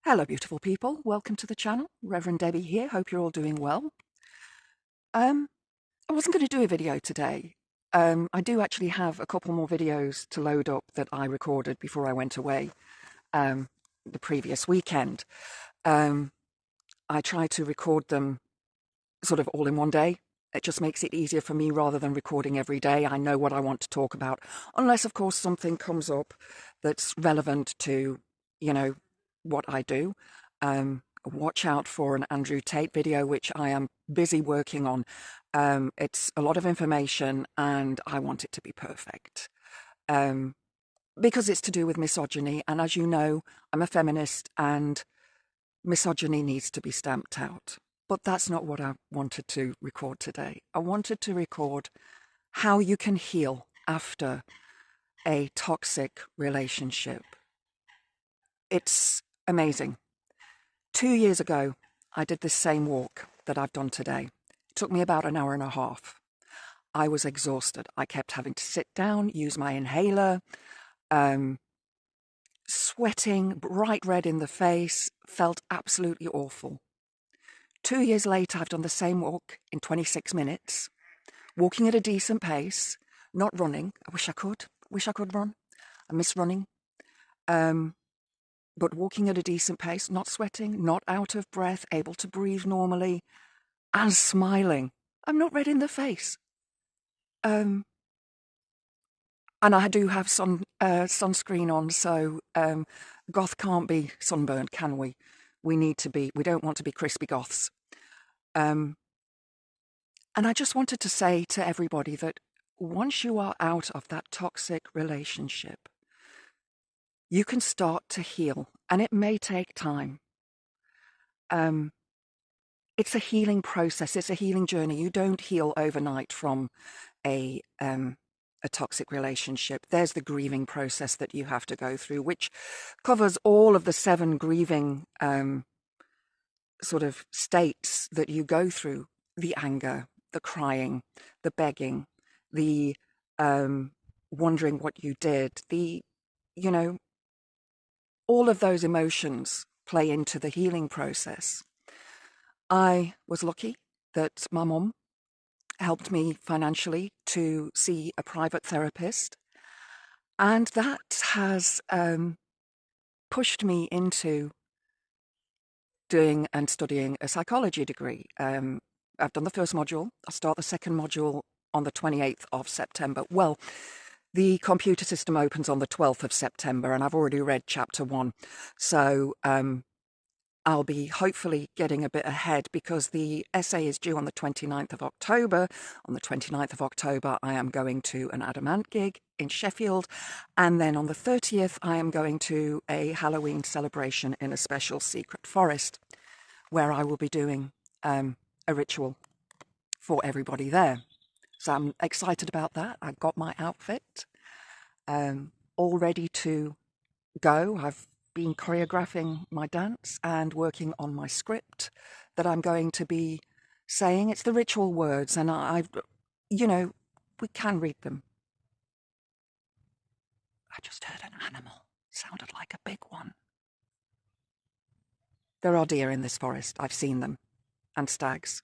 Hello beautiful people, welcome to the channel. Reverend Debbie here, hope you're all doing well. I wasn't going to do a video today. I do actually have a couple more videos to load up that I recorded before I went away the previous weekend. I tried to record them sort of all in one day. It just makes it easier for me rather than recording every day. I know what I want to talk about, unless of course something comes up that's relevant to, you know, what I do. Watch out for an Andrew Tate video, which I am busy working on. It's a lot of information and I want it to be perfect. Because it's to do with misogyny, and as you know, I'm a feminist and misogyny needs to be stamped out. But that's not what I wanted to record today. I wanted to record how you can heal after a toxic relationship. It's amazing. 2 years ago, I did this same walk that I've done today. It took me about an hour and a half. I was exhausted. I kept having to sit down, use my inhaler, sweating, bright red in the face, felt absolutely awful. 2 years later, I've done the same walk in 26 minutes, walking at a decent pace, not running. I wish I could run. I miss running. But walking at a decent pace, not sweating, not out of breath, able to breathe normally, and smiling. I'm not red in the face. And I do have sunscreen on, so goth can't be sunburned, can we? We don't want to be crispy goths. And I just wanted to say to everybody that once you are out of that toxic relationship, you can start to heal, and it may take time. It's a healing process. It's a healing journey. You don't heal overnight from a toxic relationship. There's the grieving process that you have to go through, which covers all of the 7 grieving sort of states that you go through: the anger, the crying, the begging, the wondering what you did, all of those emotions play into the healing process. I was lucky that my mum helped me financially to see a private therapist, and that has pushed me into doing and studying a psychology degree. I've done the first module. I'll start the second module on the 28th of September. Well, the computer system opens on the 12th of September, and I've already read chapter 1. So I'll be hopefully getting a bit ahead because the essay is due on the 29th of October. On the 29th of October, I am going to an Adamant gig in Sheffield. And then on the 30th, I am going to a Halloween celebration in a special secret forest where I will be doing a ritual for everybody there. So I'm excited about that. I've got my outfit all ready to go. I've been choreographing my dance and working on my script that I'm going to be saying. It's the ritual words, and we can read them. I just heard an animal. Sounded like a big one. There are deer in this forest. I've seen them. And stags.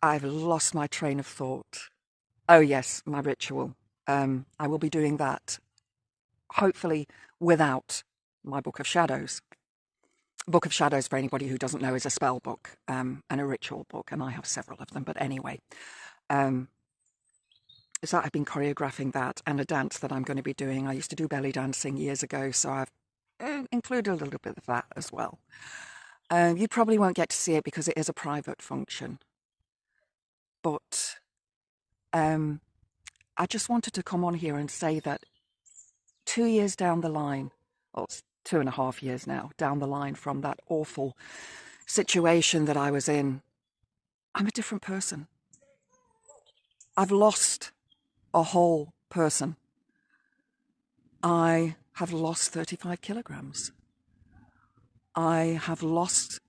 I've lost my train of thought. Oh yes, my ritual. I will be doing that, hopefully without my Book of Shadows. Book of Shadows, for anybody who doesn't know, is a spell book and a ritual book, and I have several of them. But anyway, so I've been choreographing that and a dance that I'm going to be doing. I used to do belly dancing years ago, so I've included a little bit of that as well. You probably won't get to see it because it is a private function. But I just wanted to come on here and say that 2 years down the line, well, it's 2.5 years now, down the line from that awful situation that I was in, I'm a different person. I've lost a whole person. I have lost 35 kilograms. I have lost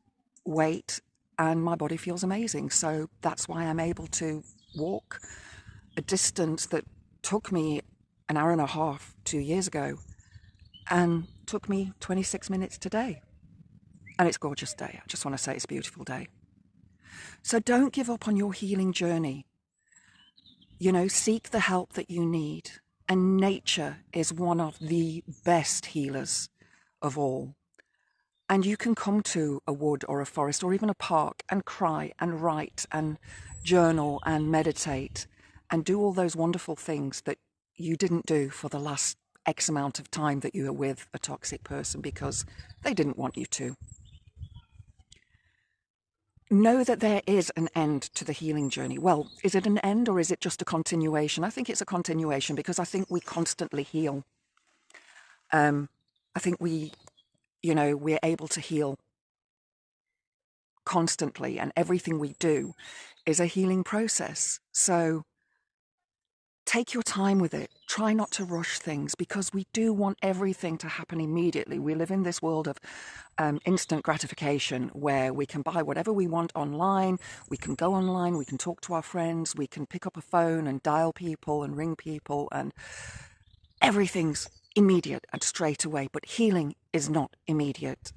weight and my body feels amazing. So that's why I'm able to walk a distance that took me an hour and a half 2 years ago and took me 26 minutes today. And it's a gorgeous day. I just want to say it's a beautiful day. So don't give up on your healing journey. You know, seek the help that you need. And nature is one of the best healers of all. And you can come to a wood or a forest or even a park and cry and write and journal and meditate and do all those wonderful things that you didn't do for the last X amount of time that you were with a toxic person because they didn't want you to. Know that there is an end to the healing journey. Well, is it an end or is it just a continuation? I think it's a continuation because I think we constantly heal. I think we're able to heal constantly, and everything we do is a healing process. So take your time with it. Try not to rush things because we do want everything to happen immediately. We live in this world of instant gratification where we can buy whatever we want online. We can go online. We can talk to our friends. We can pick up a phone and dial people and ring people, and everything's immediate and straight away. But healing is not immediate.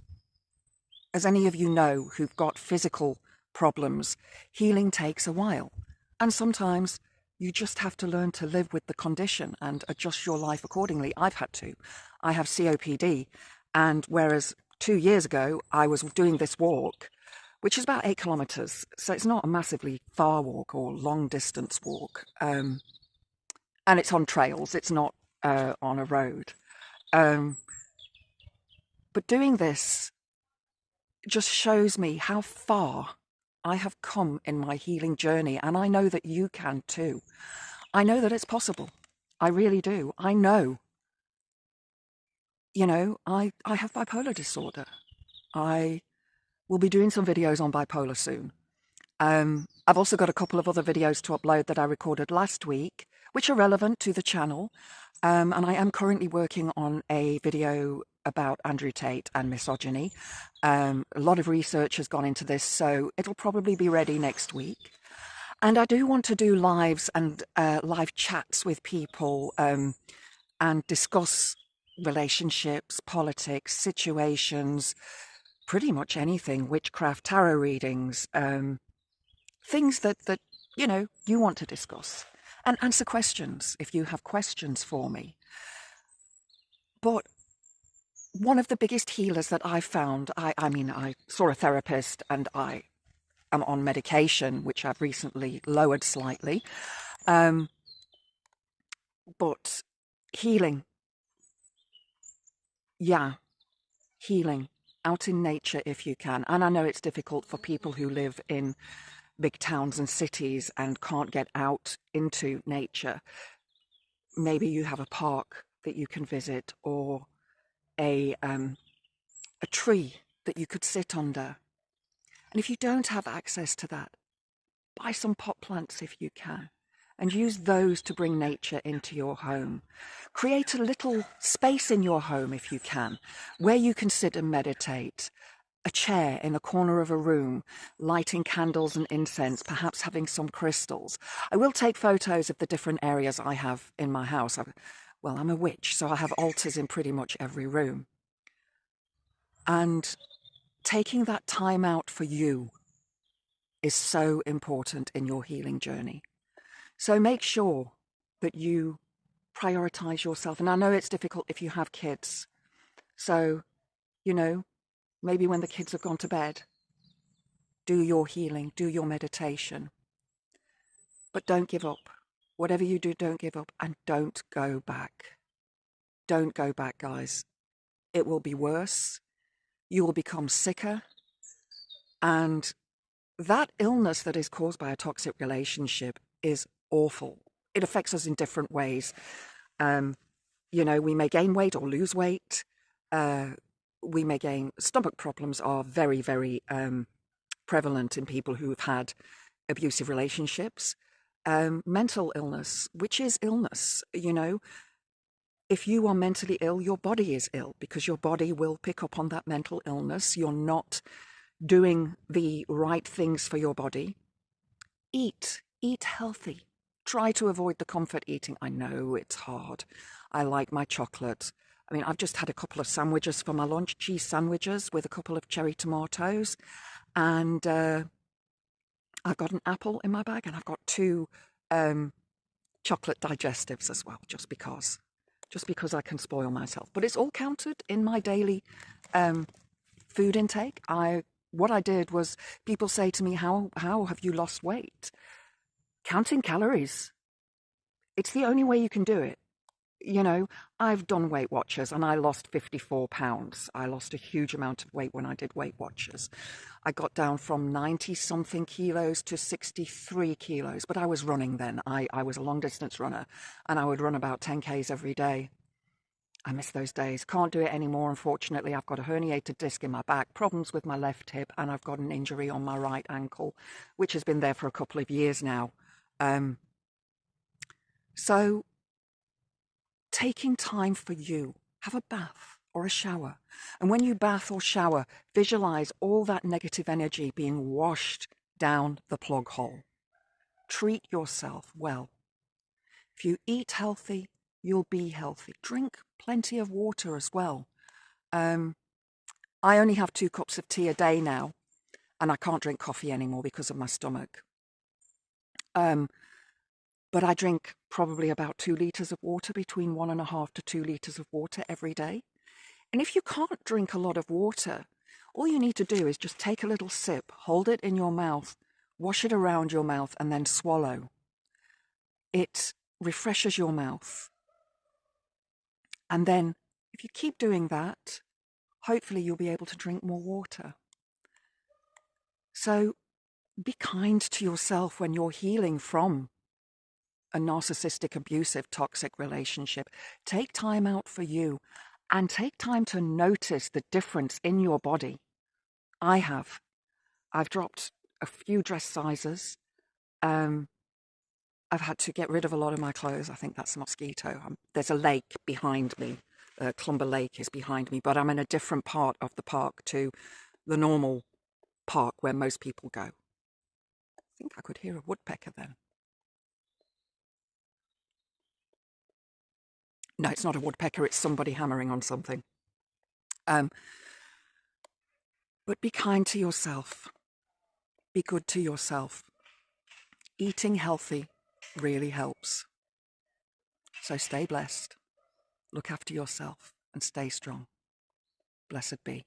As any of you know who've got physical problems, healing takes a while. And sometimes you just have to learn to live with the condition and adjust your life accordingly. I've had to. I have COPD, and whereas 2 years ago I was doing this walk, which is about 8 kilometers, so it's not a massively far walk or long distance walk, and it's on trails, it's not on a road. But doing this just shows me how far I have come in my healing journey, and I know that you can too. I know that it's possible. I really do. I know. You know, I have bipolar disorder. I will be doing some videos on bipolar soon. I've also got a couple of other videos to upload that I recorded last week, which are relevant to the channel. And I am currently working on a video about Andrew Tate and misogyny. A lot of research has gone into this, so it'll probably be ready next week. And I do want to do lives and live chats with people and discuss relationships, politics, situations, pretty much anything, witchcraft, tarot readings, things that you want to discuss, and answer questions if you have questions for me. But one of the biggest healers that I found, I saw a therapist and I am on medication, which I've recently lowered slightly. But healing, healing out in nature if you can. And I know it's difficult for people who live in big towns and cities and can't get out into nature. Maybe you have a park that you can visit, or a tree that you could sit under. And if you don't have access to that, buy some pot plants if you can, and use those to bring nature into your home. Create a little space in your home if you can, where you can sit and meditate. A chair in a corner of a room, lighting candles and incense, perhaps having some crystals. I will take photos of the different areas I have in my house. I'm a witch, so I have altars in pretty much every room. And taking that time out for you is so important in your healing journey. So make sure that you prioritize yourself. And I know it's difficult if you have kids. So, maybe when the kids have gone to bed, do your healing, do your meditation. But don't give up. Whatever you do, don't give up, and don't go back. Don't go back, guys. It will be worse. You will become sicker. And that illness that is caused by a toxic relationship is awful. It affects us in different ways. We may gain weight or lose weight. We may gain stomach problems are very, very prevalent in people who have had abusive relationships. Mental illness, which is illness, if you are mentally ill, your body is ill because your body will pick up on that mental illness. You're not doing the right things for your body. Eat healthy. Try to avoid the comfort eating. I know it's hard. I like my chocolate. I mean, I've just had a couple of sandwiches for my lunch, cheese sandwiches with a couple of cherry tomatoes, and I've got an apple in my bag, and I've got two chocolate digestives as well, just because I can spoil myself. But it's all counted in my daily food intake. What I did was, people say to me, how have you lost weight? Counting calories. It's the only way you can do it. You know, I've done Weight Watchers and I lost 54 pounds. I lost a huge amount of weight when I did Weight Watchers. I got down from 90 something kilos to 63 kilos, but I was running then. I was a long distance runner and I would run about 10Ks every day. I miss those days. Can't do it anymore, unfortunately. I've got a herniated disc in my back, problems with my left hip, and I've got an injury on my right ankle, which has been there for a couple of years now. So taking time for you, have a bath or a shower. And when you bath or shower, visualize all that negative energy being washed down the plug hole. Treat yourself well. If you eat healthy, you'll be healthy. Drink plenty of water as well. I only have 2 cups of tea a day now, and I can't drink coffee anymore because of my stomach. But I drink probably about 2 litres of water, between 1.5 to 2 litres of water every day. And if you can't drink a lot of water, all you need to do is just take a little sip, hold it in your mouth, wash it around your mouth, and then swallow. It refreshes your mouth. And then, if you keep doing that, hopefully you'll be able to drink more water. So, be kind to yourself when you're healing from a narcissistic, abusive, toxic relationship. Take time out for you and take time to notice the difference in your body. I've dropped a few dress sizes. I've had to get rid of a lot of my clothes. I think that's a mosquito. There's a lake behind me. Clumber Lake is behind me, but I'm in a different part of the park to the normal park where most people go. I think I could hear a woodpecker then. No, it's not a woodpecker, it's somebody hammering on something. But be kind to yourself. Be good to yourself. Eating healthy really helps. So stay blessed, look after yourself, and stay strong. Blessed be.